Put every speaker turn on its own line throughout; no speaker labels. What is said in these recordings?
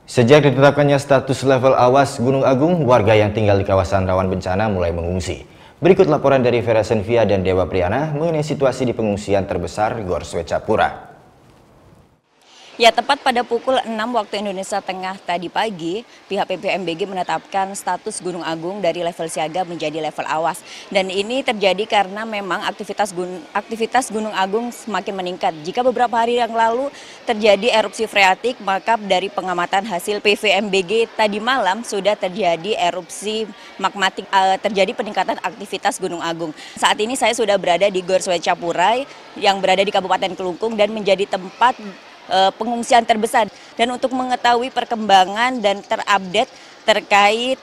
Sejak ditetapkannya status level awas Gunung Agung, warga yang tinggal di kawasan rawan bencana mulai mengungsi. Berikut laporan dari Vera Senvia dan Dewa Priana mengenai situasi di pengungsian terbesar Gor Swecapura.
Ya, tepat pada pukul 6 waktu Indonesia Tengah tadi pagi, pihak PVMBG menetapkan status Gunung Agung dari level siaga menjadi level awas. Dan ini terjadi karena memang aktivitas Gunung Agung semakin meningkat. Jika beberapa hari yang lalu terjadi erupsi freatik, maka dari pengamatan hasil PVMBG tadi malam sudah terjadi erupsi magmatik, terjadi peningkatan aktivitas Gunung Agung. Saat ini saya sudah berada di Gor Swecapura yang berada di Kabupaten Kelungkung dan menjadi tempat pengungsian terbesar. Dan untuk mengetahui perkembangan dan terupdate terkait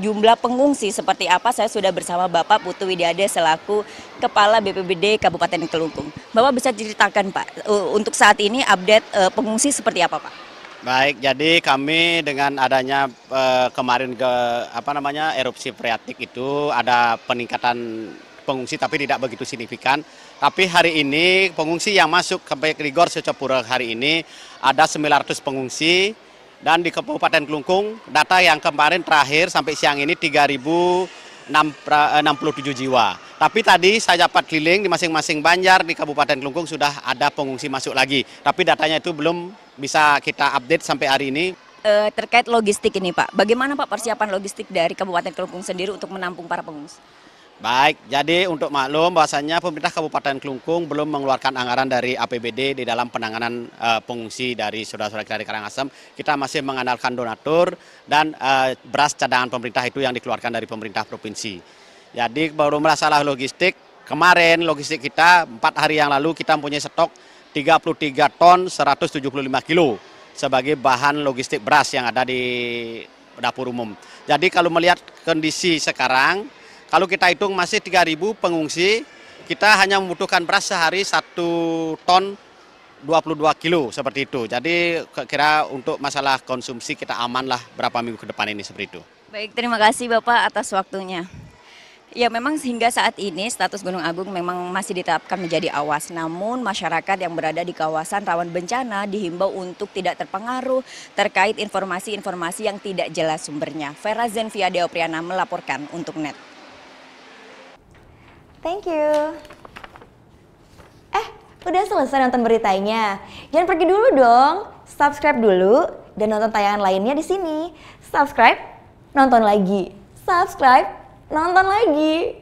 jumlah pengungsi seperti apa, saya sudah bersama Bapak Putu Widyade selaku Kepala BPBD Kabupaten Kelungkung. Bapak bisa ceritakan Pak, untuk saat ini update pengungsi seperti apa Pak?
Baik, jadi kami dengan adanya kemarin erupsi freatik itu ada peningkatan pengungsi tapi tidak begitu signifikan. Tapi hari ini pengungsi yang masuk ke Gor Swecapura hari ini ada 900 pengungsi, dan di Kabupaten Kelungkung data yang kemarin terakhir sampai siang ini 3.067 jiwa. Tapi tadi saya dapat keliling di masing-masing banjar di Kabupaten Kelungkung sudah ada pengungsi masuk lagi. Tapi datanya itu belum bisa kita update sampai hari ini.
Terkait logistik ini Pak, bagaimana Pak persiapan logistik dari Kabupaten Kelungkung sendiri untuk menampung para pengungsi?
Baik, jadi untuk maklum bahwasanya pemerintah Kabupaten Kelungkung belum mengeluarkan anggaran dari APBD di dalam penanganan pengungsi dari saudara-saudara kita di Karangasem. Kita masih mengandalkan donatur dan beras cadangan pemerintah itu yang dikeluarkan dari pemerintah provinsi. Jadi baru masalah logistik, kemarin logistik kita 4 hari yang lalu kita mempunyai stok 33 ton 175 kilo sebagai bahan logistik beras yang ada di dapur umum. Jadi kalau melihat kondisi sekarang, kalau kita hitung masih 3.000 pengungsi, kita hanya membutuhkan beras sehari 1 ton 22 kilo seperti itu. Jadi kira untuk masalah konsumsi kita aman lah berapa minggu ke depan ini seperti itu.
Baik, terima kasih Bapak atas waktunya. Ya, memang hingga saat ini status Gunung Agung memang masih ditetapkan menjadi awas. Namun masyarakat yang berada di kawasan rawan bencana dihimbau untuk tidak terpengaruh terkait informasi-informasi yang tidak jelas sumbernya. Vera Senvia, Dewa Priana melaporkan untuk NET.
Thank you. Udah selesai nonton beritanya? Jangan pergi dulu dong. Subscribe dulu dan nonton tayangan lainnya di sini. Subscribe, nonton lagi. Subscribe, nonton lagi.